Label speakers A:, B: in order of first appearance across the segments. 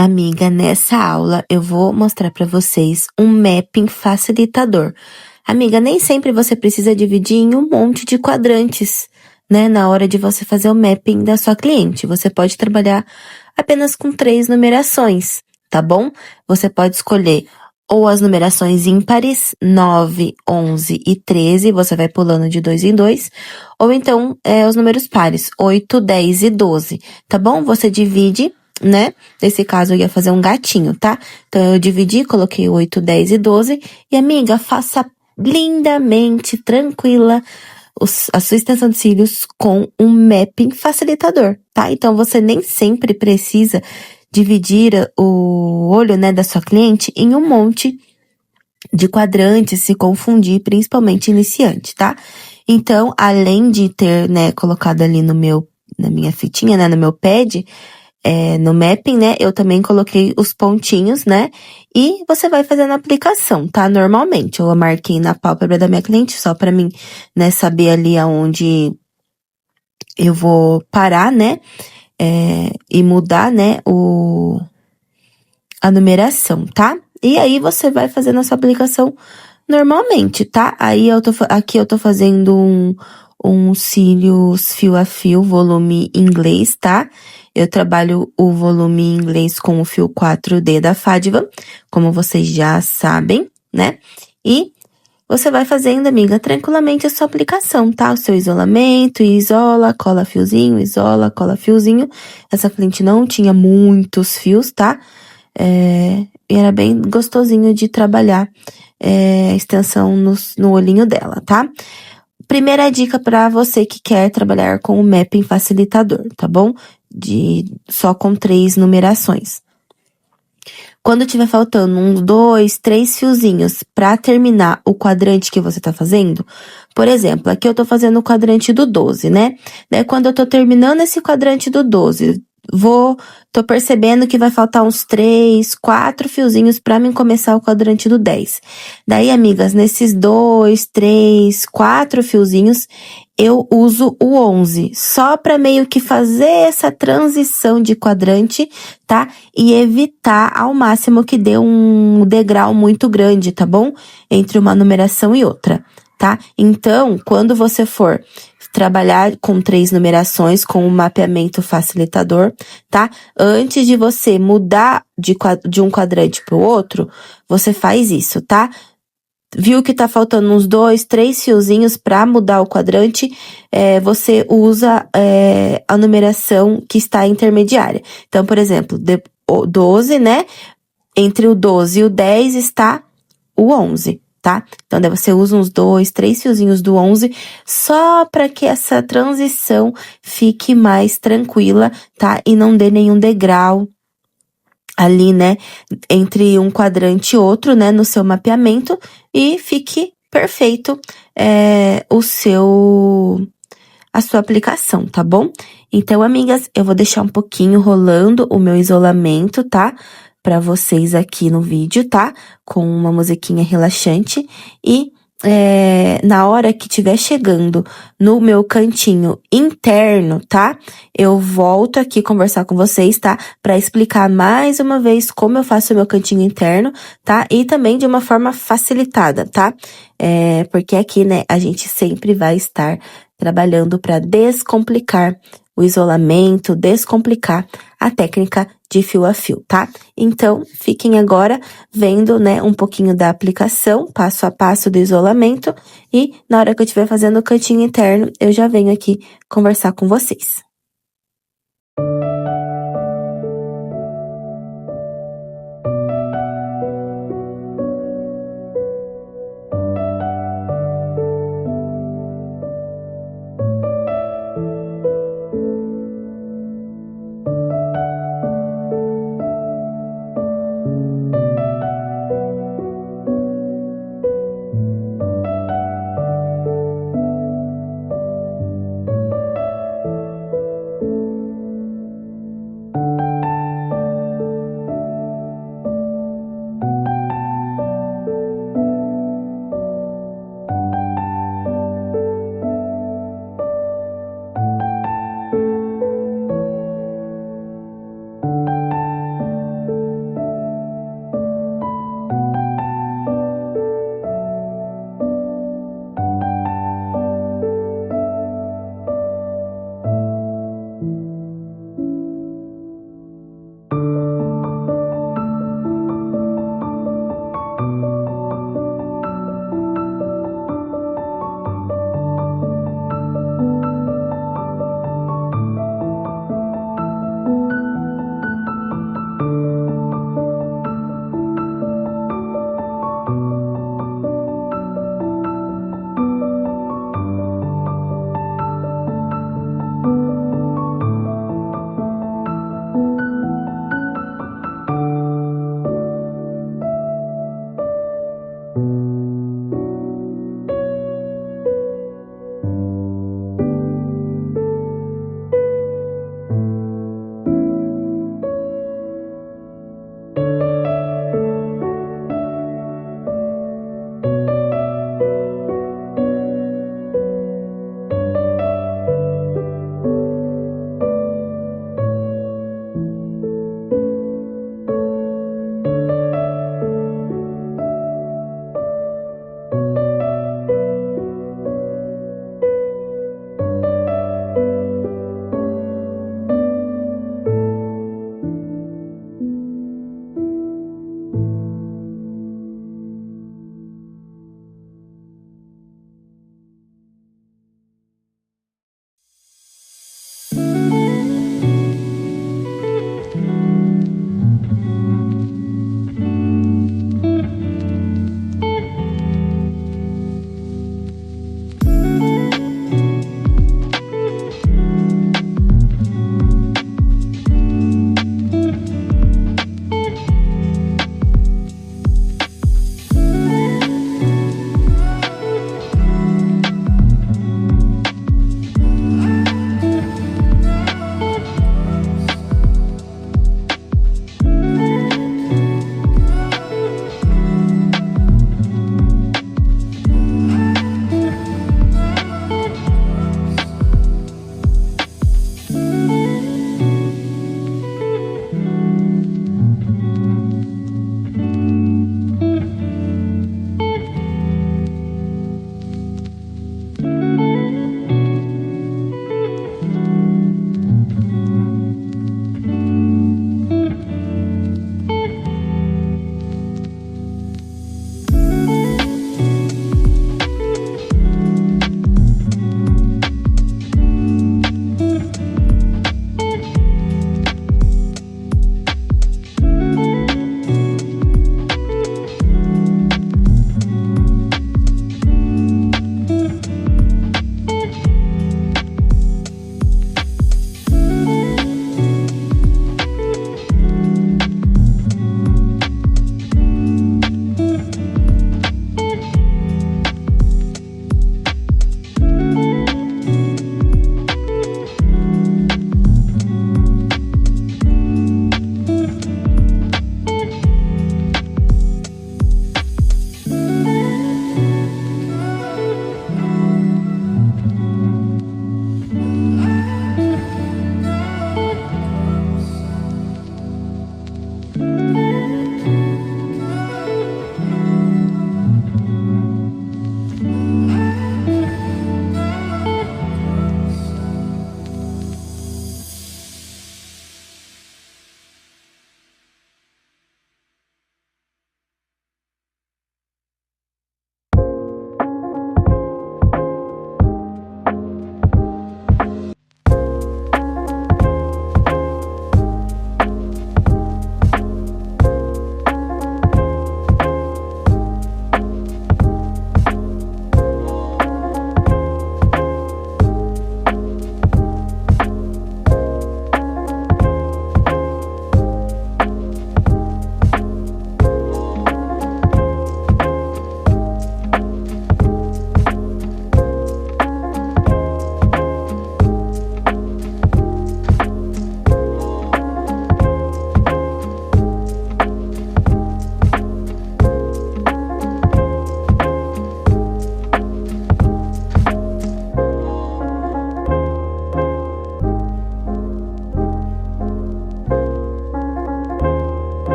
A: Amiga, nessa aula eu vou mostrar para vocês um mapping facilitador. Amiga, nem sempre você precisa dividir em um monte de quadrantes, né? Na hora de você fazer o mapping da sua cliente. Você pode trabalhar apenas com 3 numerações, tá bom? Você pode escolher ou as numerações ímpares, 9, 11 e 13, você vai pulando de 2 em 2, ou então os números pares, 8, 10 e 12, tá bom? Você divide, né? Nesse caso, eu ia fazer um gatinho, tá? Então, eu dividi, coloquei 8, 10 e 12. E, amiga, faça lindamente, tranquila, a sua extensão de cílios com um mapping facilitador, tá? Então, você nem sempre precisa dividir o olho, né, da sua cliente em um monte de quadrantes, se confundir, principalmente iniciante, tá? Então, além de ter, né, colocado ali na minha fitinha, né, no meu pad, no mapping, né, eu também coloquei os pontinhos, né, e você vai fazendo a aplicação, tá? Normalmente, eu marquei na pálpebra da minha cliente, só pra mim, né, saber ali aonde eu vou parar, né, e mudar, né, a numeração, tá? E aí, você vai fazendo a sua aplicação normalmente, tá? Aí, aqui eu tô fazendo um cílios fio a fio, volume inglês, tá? Eu trabalho o volume em inglês com o fio 4D da Fadiva, como vocês já sabem, né? E você vai fazendo, amiga, tranquilamente a sua aplicação, tá? O seu isolamento, isola, cola fiozinho, isola, cola fiozinho. Essa cliente não tinha muitos fios, tá? E era bem gostosinho de trabalhar a extensão no olhinho dela, tá? Primeira dica para você que quer trabalhar com o mapping facilitador, tá bom? Só com 3 numerações. Quando tiver faltando uns 2, 3 fiozinhos para terminar o quadrante que você tá fazendo, por exemplo, aqui eu tô fazendo o quadrante do 12, né? Daí quando eu tô terminando esse quadrante do 12, tô percebendo que vai faltar uns 3, 4 fiozinhos para mim começar o quadrante do 10. Daí, amigas, nesses 2, 3, 4 fiozinhos, eu uso o 11, só para meio que fazer essa transição de quadrante, tá? E evitar ao máximo que dê um degrau muito grande, tá bom? Entre uma numeração e outra, tá? Então, quando você for trabalhar com 3 numerações, com o mapeamento facilitador, tá? Antes de você mudar de um quadrante para o outro, você faz isso, tá? Viu que tá faltando uns 2, 3 fiozinhos para mudar o quadrante, você usa a numeração que está intermediária. Então, por exemplo, o 12, né? Entre o 12 e o 10 está o 11, tá? Então, daí você usa uns 2, 3 fiozinhos do 11, só para que essa transição fique mais tranquila, tá? E não dê nenhum degrau ali, né, entre um quadrante e outro, né, no seu mapeamento, e fique perfeito a sua aplicação, tá bom? Então, amigas, eu vou deixar um pouquinho rolando o meu isolamento, tá? Pra vocês aqui no vídeo, tá? Com uma musiquinha relaxante. E na hora que estiver chegando no meu cantinho interno, tá? Eu volto aqui conversar com vocês, tá? Pra explicar mais uma vez como eu faço o meu cantinho interno, tá? E também de uma forma facilitada, tá? Porque aqui, né, a gente sempre vai estar trabalhando para descomplicar o isolamento, descomplicar a técnica de fio a fio, tá? Então, fiquem agora vendo, né, um pouquinho da aplicação, passo a passo do isolamento, e na hora que eu estiver fazendo o cantinho interno, eu já venho aqui conversar com vocês.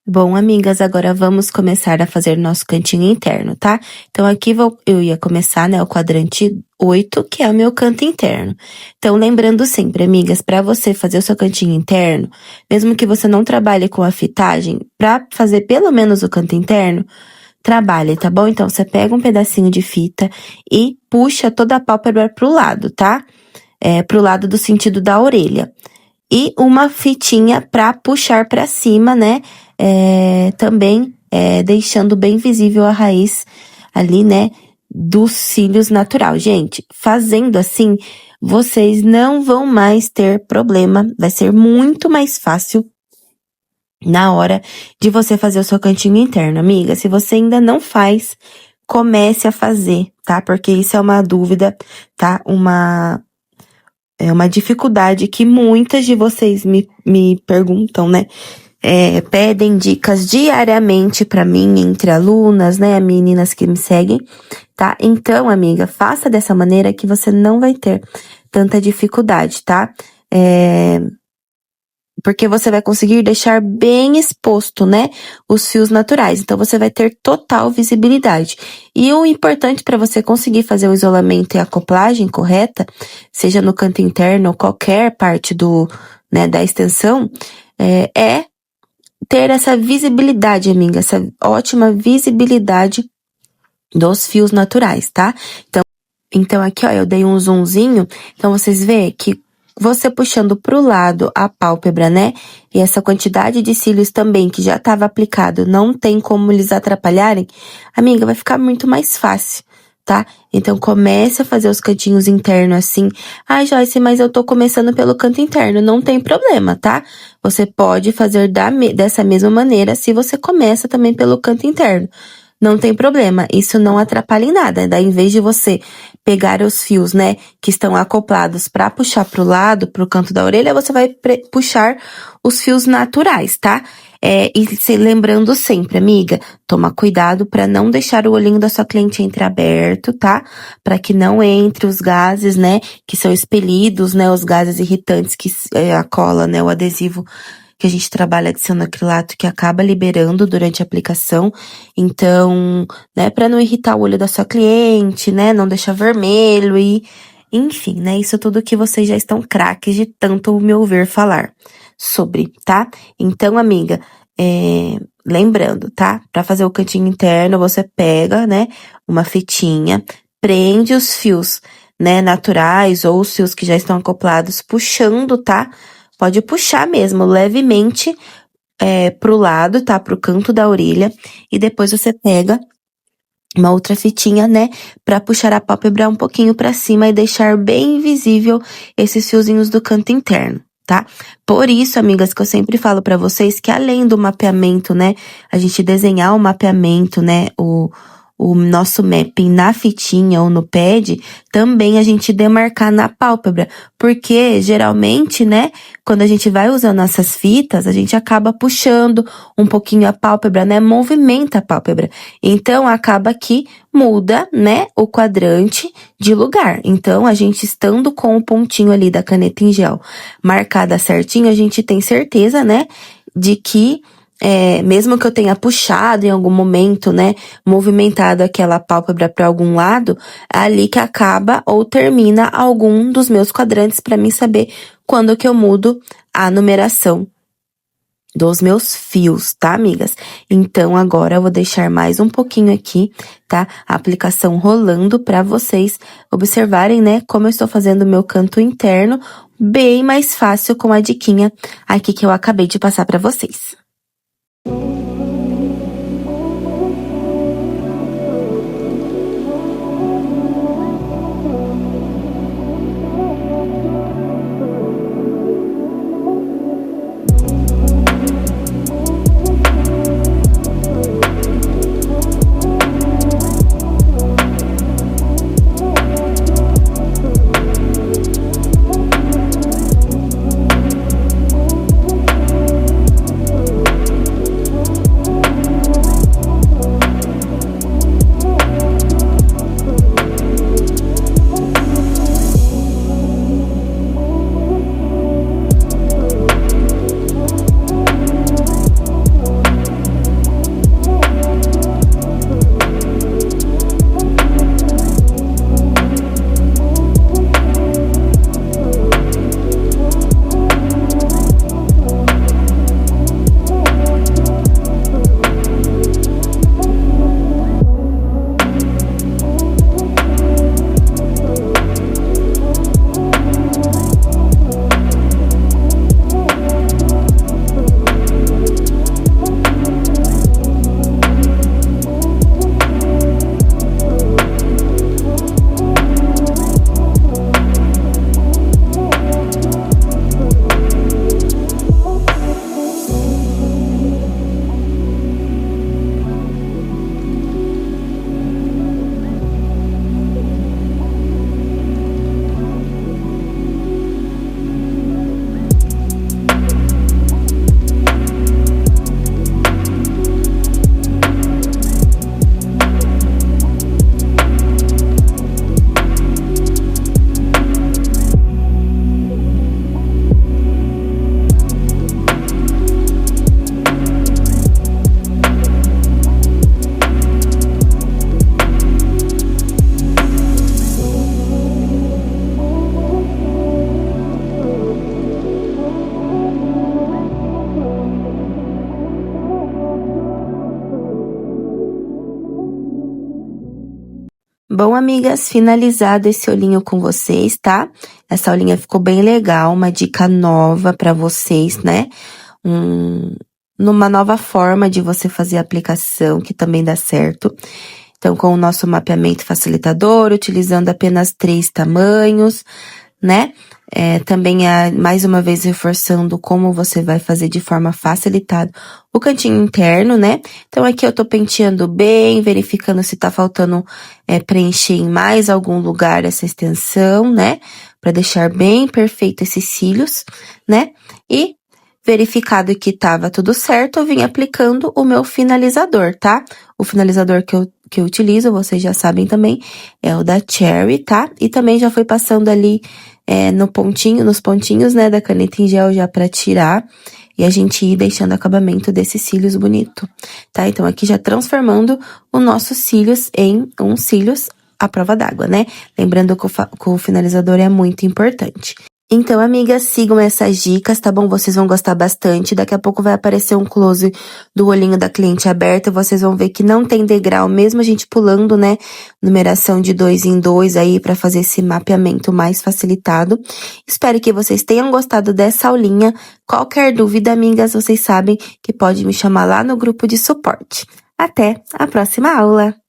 A: Bom, amigas, agora vamos começar a fazer nosso cantinho interno, tá? Então, aqui eu ia começar, né, o quadrante 8, que é o meu canto interno. Então, lembrando sempre, amigas, para você fazer o seu cantinho interno, mesmo que você não trabalhe com a fitagem, para fazer pelo menos o canto interno, trabalhe, tá bom? Então, você pega um pedacinho de fita e puxa toda a pálpebra pro lado, tá? Pro lado do sentido da orelha. E uma fitinha pra puxar pra cima, né? Também deixando bem visível a raiz ali, né? Dos cílios natural. Gente, fazendo assim, vocês não vão mais ter problema. Vai ser muito mais fácil na hora de você fazer o seu cantinho interno, amiga. Se você ainda não faz, comece a fazer, tá? Porque isso é uma dúvida, tá? É uma dificuldade que muitas de vocês me perguntam, né? Pedem dicas diariamente pra mim, entre alunas, né? Meninas que me seguem, tá? Então, amiga, faça dessa maneira que você não vai ter tanta dificuldade, tá? Porque você vai conseguir deixar bem exposto, né, os fios naturais. Então, você vai ter total visibilidade. E o importante para você conseguir fazer o isolamento e a acoplagem correta, seja no canto interno ou qualquer parte da extensão, é ter essa visibilidade, amiga, essa ótima visibilidade dos fios naturais, tá? Então aqui, ó, eu dei um zoomzinho, então vocês veem que você puxando pro lado a pálpebra, né? E essa quantidade de cílios também que já estava aplicado, não tem como eles atrapalharem, amiga, vai ficar muito mais fácil, tá? Então comece a fazer os cantinhos internos assim. Ai, Joyce, mas eu tô começando pelo canto interno, não tem problema, tá? Você pode fazer dessa mesma maneira se você começa também pelo canto interno. Não tem problema, isso não atrapalha em nada. Daí, em vez de você pegar os fios, né, que estão acoplados pra puxar pro lado, pro canto da orelha, você vai puxar os fios naturais, tá? Lembrando sempre, amiga, toma cuidado pra não deixar o olhinho da sua cliente entreaberto, tá? Pra que não entre os gases, né, que são expelidos, né, os gases irritantes que a cola, né, o adesivo que a gente trabalha adicionando acrilato que acaba liberando durante a aplicação. Então, né, pra não irritar o olho da sua cliente, né, não deixar vermelho e, enfim, né, isso tudo que vocês já estão craques de tanto me ouvir falar sobre, tá? Então, amiga, lembrando, tá? Pra fazer o cantinho interno, você pega, né, uma fitinha, prende os fios, né, naturais ou os fios que já estão acoplados, puxando, tá? Pode puxar mesmo, levemente, pro lado, tá? Pro canto da orelha. E depois você pega uma outra fitinha, né? Pra puxar a pálpebra um pouquinho pra cima e deixar bem visível esses fiozinhos do canto interno, tá? Por isso, amigas, que eu sempre falo pra vocês que além do mapeamento, né? A gente desenhar o mapeamento, né? O nosso mapping na fitinha ou no pad, também a gente demarcar na pálpebra. Porque, geralmente, né, quando a gente vai usando essas fitas, a gente acaba puxando um pouquinho a pálpebra, né, movimenta a pálpebra. Então, acaba que muda, né, o quadrante de lugar. Então, a gente estando com o pontinho ali da caneta em gel marcada certinho, a gente tem certeza, né, de que mesmo que eu tenha puxado em algum momento, né, movimentado aquela pálpebra para algum lado, é ali que acaba ou termina algum dos meus quadrantes para mim saber quando que eu mudo a numeração dos meus fios, tá, amigas? Então, agora eu vou deixar mais um pouquinho aqui, tá? A aplicação rolando para vocês observarem, né, como eu estou fazendo o meu canto interno bem mais fácil com a diquinha aqui que eu acabei de passar para vocês. Bom, amigas, finalizado esse olhinho com vocês, tá? Essa olhinha ficou bem legal, uma dica nova pra vocês, né? Numa nova forma de você fazer a aplicação, que também dá certo. Então, com o nosso mapeamento facilitador, utilizando apenas 3 tamanhos, né? Também, mais uma vez, reforçando como você vai fazer de forma facilitada o cantinho interno, né? Então, aqui eu tô penteando bem, verificando se tá faltando preencher em mais algum lugar essa extensão, né? Pra deixar bem perfeito esses cílios, né? E verificado que tava tudo certo, eu vim aplicando o meu finalizador, tá? O finalizador que eu utilizo, vocês já sabem também, é o da Cherry, tá? E também já fui passando ali nos pontinhos, né, da caneta em gel já pra tirar e a gente ir deixando o acabamento desses cílios bonito, tá? Então, aqui já transformando os nossos cílios em uns cílios à prova d'água, né? Lembrando que o finalizador é muito importante. Então, amigas, sigam essas dicas, tá bom? Vocês vão gostar bastante. Daqui a pouco vai aparecer um close do olhinho da cliente aberto. Vocês vão ver que não tem degrau, mesmo a gente pulando, né? Numeração de 2 em 2 aí pra fazer esse mapeamento mais facilitado. Espero que vocês tenham gostado dessa aulinha. Qualquer dúvida, amigas, vocês sabem que pode me chamar lá no grupo de suporte. Até a próxima aula!